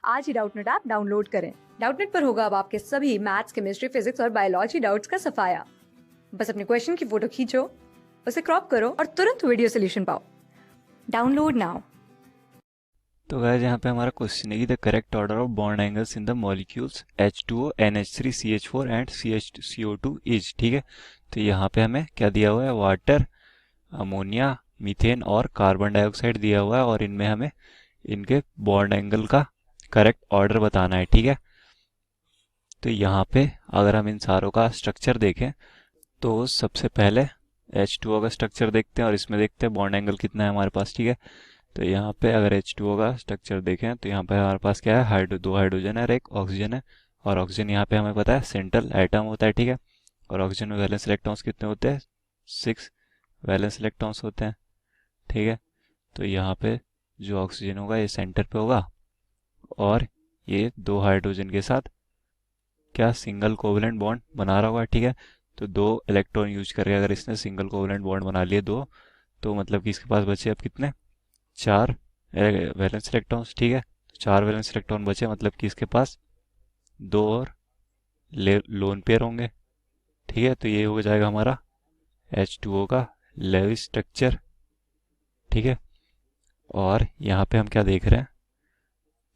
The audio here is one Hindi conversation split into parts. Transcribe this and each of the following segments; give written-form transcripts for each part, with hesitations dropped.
आज ही डाउटनेट ऐप डाउनलोड करें। डाउटनेट पर होगा अब आपके सभी मैथ्स, केमिस्ट्री, फिजिक्स और बायोलॉजी डाउट्स का सफाया। बस अपने क्वेश्चन की फोटो खींचो, उसे क्रॉप करो और तुरंत वीडियो सोल्यूशन पाओ। Download now. तो गाइस यहाँ पे हमारा क्वेश्चन है कि the correct order of bond angles in the molecules H2O, NH3, CH4 and CO2 is. ठीक है, तो यहाँ पे हमें क्या दिया हुआ है, वाटर, अमोनिया, मीथेन और कार्बन डाइऑक्साइड दिया हुआ है और इनमें हमें इनके बॉन्ड एंगल का करेक्ट ऑर्डर बताना है। ठीक है, तो यहाँ पे अगर हम इन सारों का स्ट्रक्चर देखें तो सबसे पहले H2O का स्ट्रक्चर देखते हैं और इसमें देखते हैं बॉन्ड एंगल कितना है हमारे पास। ठीक है, तो यहाँ पे अगर H2O का स्ट्रक्चर देखें तो यहाँ पे हमारे पास क्या है, दो हाइड्रोजन है और एक ऑक्सीजन है। और ऑक्सीजन यहाँ पे हमें पता है सेंट्रल एटम होता है। ठीक है, और ऑक्सीजन में वैलेंस इलेक्ट्रॉन्स कितने होते हैं, 6 वैलेंस इलेक्ट्रॉन्स होते हैं। ठीक है, तो यहाँ पे जो ऑक्सीजन होगा ये सेंटर पे होगा और ये दो हाइड्रोजन के साथ क्या सिंगल कोवलेंट बॉन्ड बना रहा होगा। ठीक है, तो दो इलेक्ट्रॉन यूज करके अगर इसने सिंगल कोवलेंट बॉन्ड बना लिए दो, तो मतलब कि इसके पास बचे अब कितने, 4 वैलेंस इलेक्ट्रॉन्स। ठीक है, तो 4 वैलेंस इलेक्ट्रॉन बचे, मतलब कि इसके पास दो और लोन पेयर होंगे। ठीक है, तो ये हो जाएगा हमारा H2O का लेविस स्ट्रक्चर। ठीक है, और यहाँ पे हम क्या देख रहे हैं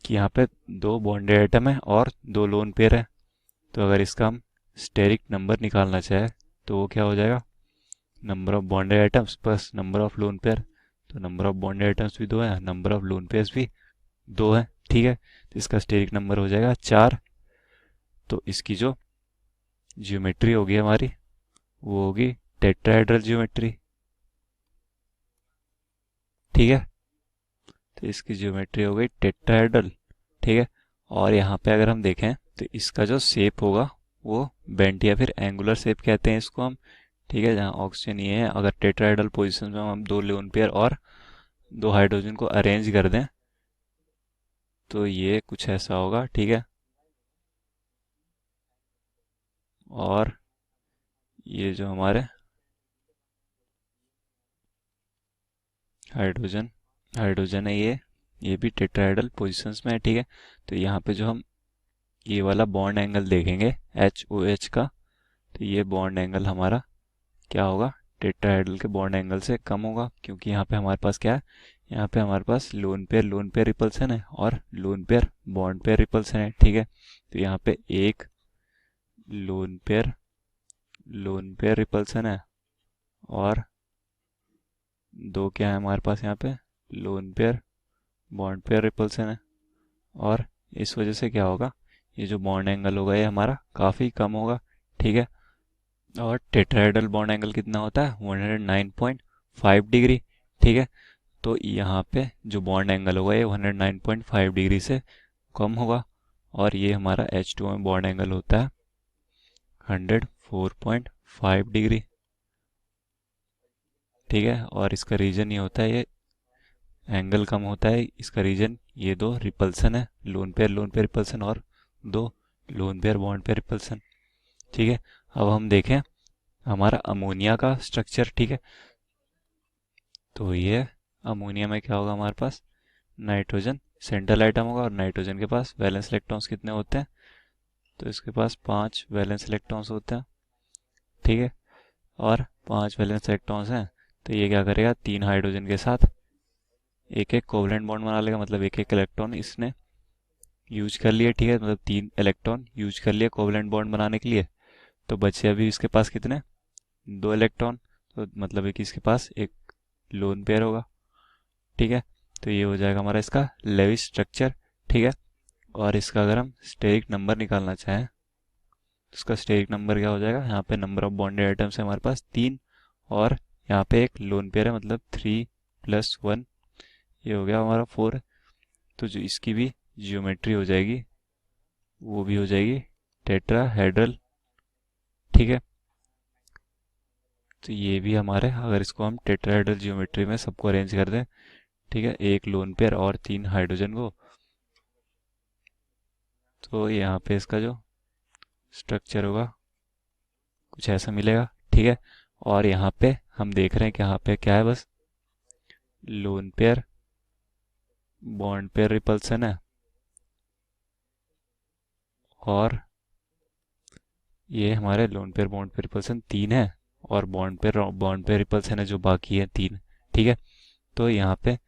कि यहाँ पे दो बॉन्डेड एटम है और दो लोन पेयर है। तो अगर इसका हम स्टेरिक नंबर निकालना चाहे तो वो क्या हो जाएगा, number of bonded atoms plus number of lone pair. तो नंबर ऑफ बॉन्डेड एटम्स भी दो है, नंबर ऑफ लोन पेयर्स भी दो है। ठीक है, तो इसका स्टेरिक नंबर हो जाएगा 4। तो इसकी जो ज्योमेट्री होगी हमारी वो होगी टेट्राहेड्रल ज्योमेट्री। ठीक है, तो इसकी ज्योमेट्री हो गई टेट्राहेड्रल। ठीक है, और यहाँ पे अगर हम देखें तो इसका जो शेप होगा वो बेंट या फिर एंगुलर शेप कहते हैं इसको हम। ठीक है, जहाँ ऑक्सीजन ये है, अगर टेट्राहेड्रल पोजीशन में हम दो लोन पेयर और दो हाइड्रोजन को अरेंज कर दें तो ये कुछ ऐसा होगा। ठीक है, और ये जो हमारे हाइड्रोजन हाइड्रोजन है ये भी टेट्राहेड्रल पोजीशंस में है। ठीक है, तो यहाँ पे जो हम ये वाला बॉन्ड एंगल देखेंगे HOH का, तो ये बॉन्ड एंगल हमारा क्या होगा, टेट्राहेड्रल के बॉन्ड एंगल से कम होगा, क्योंकि यहाँ पे हमारे पास क्या है, यहाँ पे हमारे पास लोन पेयर रिपल्सन है और lone pair bond pair repulsion है। ठीक है, तो यहाँ पे एक लोन पेयर रिपल्सन है और दो क्या है हमारे पास यहाँ पे, lone pair bond pair repulsion है। और इस वजह से क्या होगा, ये जो बॉन्ड एंगल होगा ये हमारा काफ़ी कम होगा। ठीक है, और टेट्राहेड्रल बॉन्ड एंगल कितना होता है, 109.5 डिग्री। ठीक है, तो यहाँ पे जो बॉन्ड एंगल होगा ये 109.5 डिग्री से कम होगा और ये हमारा H2O में बॉन्ड एंगल होता है 104.5 डिग्री। ठीक है, और इसका रीजन ये होता है, ये एंगल कम होता है, इसका रीजन ये दो रिपल्सन है, लोन पेयर रिपल्सन और दो lone pair bond pair repulsion. ठीक है, अब हम देखें हमारा अमोनिया का स्ट्रक्चर। ठीक है, तो ये अमोनिया में क्या होगा, हमारे पास नाइट्रोजन सेंट्रल आइटम होगा और नाइट्रोजन के पास वैलेंस इलेक्ट्रॉन्स कितने होते हैं, तो इसके पास 5 वैलेंस इलेक्ट्रॉन्स होते हैं। ठीक है, और 5 वैलेंस इलेक्ट्रॉन्स हैं, तो ये क्या करेगा, 3 हाइड्रोजन के साथ एक एक कोवलेंट बॉन्ड बना लेगा, मतलब एक एक इलेक्ट्रॉन इसने यूज कर लिए। ठीक है, मतलब 3 इलेक्ट्रॉन यूज कर लिए कोवलेंट बॉन्ड बनाने के लिए, तो बचे अभी इसके पास कितने, 2 इलेक्ट्रॉन। तो मतलब है कि इसके पास एक लोन पेयर होगा। ठीक है, तो ये हो जाएगा हमारा इसका लेविस स्ट्रक्चर। ठीक है, और इसका अगर हम स्टेरिक नंबर निकालना चाहें तो इसका स्टेरिक नंबर क्या हो जाएगा, यहाँ पे नंबर ऑफ बॉन्डेड एटम्स है हमारे पास 3 और यहाँ पे एक लोन पेयर है, मतलब 3 + 1, ये हो गया हमारा 4। तो जो इसकी भी जियोमेट्री हो जाएगी वो भी हो जाएगी टेट्राहेड्रल। ठीक है, तो ये भी हमारे, अगर इसको हम टेट्राहेड्रल जियोमेट्री में सबको अरेंज कर दें, ठीक है, एक लोन पेयर और 3 हाइड्रोजन को, तो यहाँ पे इसका जो स्ट्रक्चर होगा कुछ ऐसा मिलेगा। ठीक है, और यहाँ पे हम देख रहे हैं कि यहाँ पे क्या है, बस lone pair bond pair repulsion है और ये हमारे लोन पेयर बॉन्ड पे रिपल्सन 3 है, और बॉन्ड पे रिपल्सन है जो बाकी है 3। ठीक है, तो यहाँ पे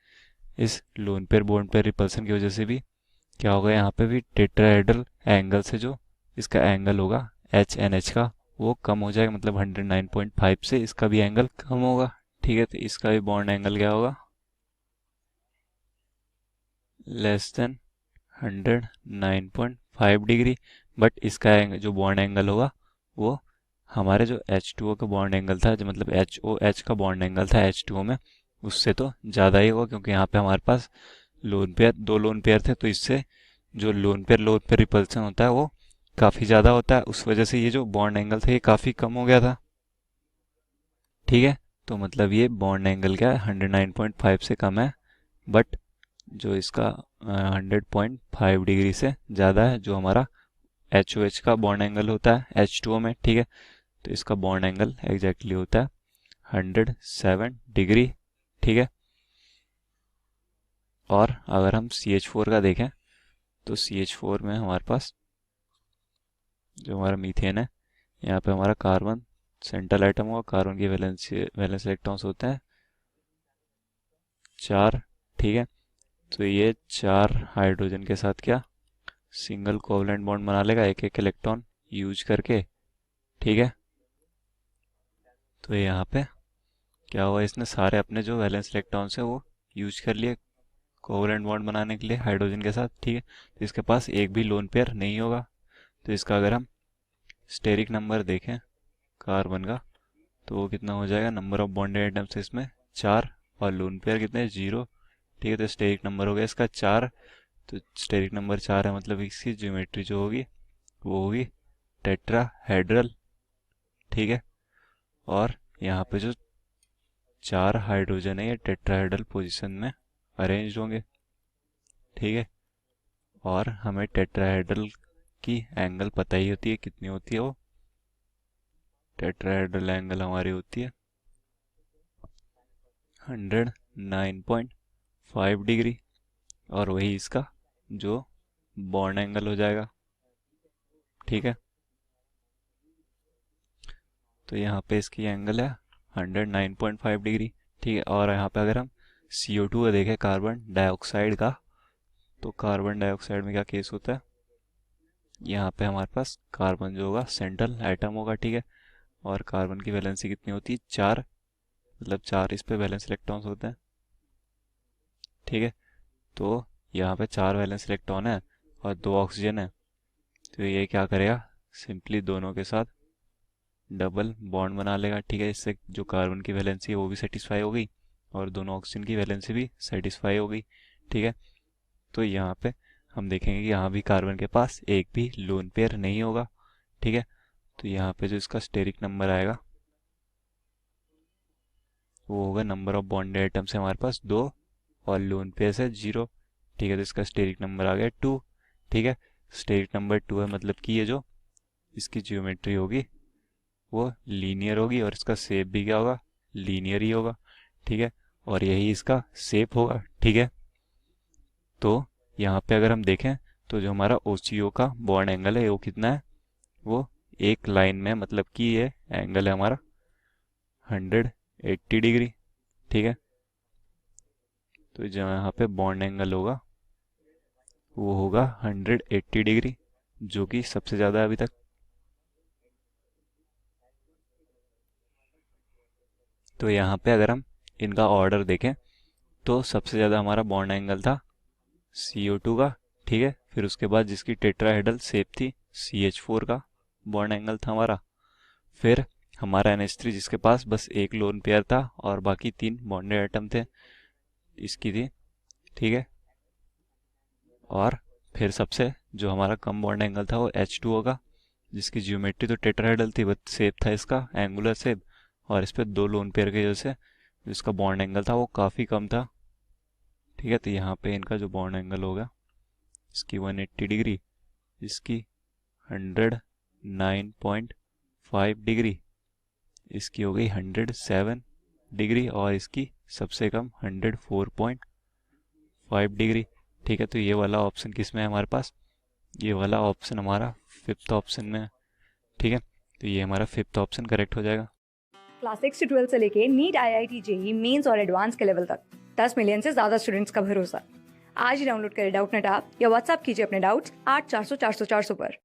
इस लोन पेयर बॉन्ड पे रिपल्सन की वजह से भी क्या होगा, यहाँ पे भी टेट्राहेड्रल एंगल से जो इसका एंगल होगा एच एन एच का वो कम हो जाएगा, मतलब 109.5 से इसका भी एंगल कम होगा। ठीक है, तो इसका भी बॉन्ड एंगल क्या होगा, लेस देन 109.5 डिग्री। बट इसका जो बॉन्ड एंगल होगा वो हमारे जो H2O का बॉन्ड एंगल था, जो मतलब HOH का बॉन्ड एंगल था H2O में, उससे तो ज़्यादा ही होगा, क्योंकि यहाँ पे हमारे पास दो लोन पेयर थे, तो इससे जो लोन पेयर रिपल्सन होता है वो काफ़ी ज़्यादा होता है, उस वजह से ये जो बॉन्ड एंगल था ये काफ़ी कम हो गया था। ठीक है, तो मतलब ये बॉन्ड एंगल क्या है, 109.5 से कम है, बट जो इसका 100.5 डिग्री से ज़्यादा है, जो हमारा HOH का बॉन्ड एंगल होता है H2O में। ठीक है, तो इसका बॉन्ड एंगल एग्जैक्टली होता है 107 डिग्री। ठीक है, और अगर हम CH4 का देखें तो CH4 में हमारे पास जो हमारा मीथेन है, यहाँ पे हमारा कार्बन सेंट्रल एटम होगा, कार्बन के वैलेंस इलेक्ट्रॉन्स होते हैं 4। ठीक है, तो ये 4 हाइड्रोजन के साथ क्या सिंगल कोवलेंट बॉन्ड बना लेगा एक एक इलेक्ट्रॉन यूज करके। ठीक है, तो यहाँ पे क्या हुआ, इसने सारे अपने जो वैलेंस इलेक्ट्रॉन्स है वो यूज कर लिए कोवलेंट बॉन्ड बनाने के लिए हाइड्रोजन के साथ। ठीक है, तो इसके पास एक भी लोन पेयर नहीं होगा। तो इसका अगर हम स्टेरिक नंबर देखें कार्बन का, तो वो कितना हो जाएगा, नंबर ऑफ बॉन्डेड एटम्स इसमें 4 और लोन पेयर कितने 0। ठीक है, तो स्टेरिक नंबर हो गया इसका 4। तो स्टेरिक नंबर 4 है, मतलब इसकी ज्योमेट्री जो होगी वो होगी टेट्राहेड्रल। ठीक है, और यहाँ पे जो 4 हाइड्रोजन है ये टेट्राहेड्रल पोजीशन में अरेंज होंगे। ठीक है, और हमें टेट्राहेड्रल की एंगल पता ही होती है कितनी होती है, वो टेट्राहेड्रल एंगल हमारी होती है 109.5 डिग्री, और वही इसका जो बॉन्ड एंगल हो जाएगा। ठीक है, तो यहाँ पे इसकी एंगल है 109.5 डिग्री। ठीक है, और यहाँ पे अगर हम CO2 का देखें कार्बन डाइऑक्साइड का, तो कार्बन डाइऑक्साइड में क्या केस होता है, यहाँ पे हमारे पास कार्बन जो होगा सेंट्रल एटम होगा। ठीक है, और कार्बन की वैलेंसी कितनी होती है 4, मतलब 4 इस पे वैलेंस इलेक्ट्रॉन्स होते हैं। ठीक है, तो यहाँ पे 4 वैलेंस इलेक्ट्रॉन है और 2 ऑक्सीजन है, तो ये क्या करेगा, सिंपली दोनों के साथ डबल बॉन्ड बना लेगा। ठीक है, इससे जो कार्बन की वैलेंसी है वो भी सेटिस्फाई हो गई और दोनों ऑक्सीजन की वैलेंसी भी सेटिस्फाई हो गई। ठीक है, तो यहाँ पे हम देखेंगे कि यहाँ भी कार्बन के पास एक भी लोन पेयर नहीं होगा। ठीक है, तो यहाँ पे जो इसका स्टेरिक नंबर आएगा वो होगा नंबर ऑफ बॉन्डेड एटम्स है हमारे पास 2 और लोन पेयर है 0। ठीक है, तो इसका स्टेरिक नंबर आ गया 2। ठीक है, स्टेरिक नंबर 2 है, मतलब कि ये जो इसकी ज्योमेट्री होगी वो लीनियर होगी और इसका शेप भी क्या होगा, लीनियर ही होगा। ठीक है, और यही इसका शेप होगा। ठीक है, तो यहाँ पे अगर हम देखें तो जो हमारा OCO का बॉन्ड एंगल है वो कितना है, वो एक लाइन में, मतलब कि ये एंगल है हमारा 180 डिग्री। ठीक है, तो जो यहाँ पे बॉन्ड एंगल होगा वो होगा 180 डिग्री, जो कि सबसे ज़्यादा अभी तक। तो यहाँ पे अगर हम इनका ऑर्डर देखें तो सबसे ज़्यादा हमारा बॉन्ड एंगल था CO2 का। ठीक है, फिर उसके बाद जिसकी टेट्राहेड्रल शेप थी CH4 का बॉन्ड एंगल था हमारा, फिर हमारा NH3 जिसके पास बस एक लोन पेयर था और बाकी 3 बॉन्डेड एटम थे, इसकी थी। ठीक है, और फिर सबसे जो हमारा कम बॉन्ड एंगल था वो H2O का, जिसकी ज्योमेट्री तो टेट्राहेड्रल थी बट शेप था इसका एंगुलर शेप, और इस पे 2 लोन पेयर की वजह से जिसका बॉन्ड एंगल था वो काफ़ी कम था। ठीक है, तो यहाँ पे इनका जो बॉन्ड एंगल होगा इसकी 180 डिग्री, इसकी 109.5 डिग्री, इसकी हो गई 107 डिग्री, और इसकी सबसे कम 104.5 डिग्री। ठीक है, तो ये वाला ऑप्शन किस में है हमारे पास, ये वाला ऑप्शन हमारा 5th ऑप्शन में है, ठीक है। तो ये हमारा 5th ऑप्शन करेक्ट हो जाएगा। क्लास 6 से 12 से लेके नीट, IIT, जेई मेंस और एडवांस के लेवल तक 10 मिलियन से ज्यादा स्टूडेंट्स का भरोसा। आज ही डाउनलोड करें डाउटनेट ऐप या व्हाट्सएप कीजिए अपने डाउट्स 8400 400 400 पर।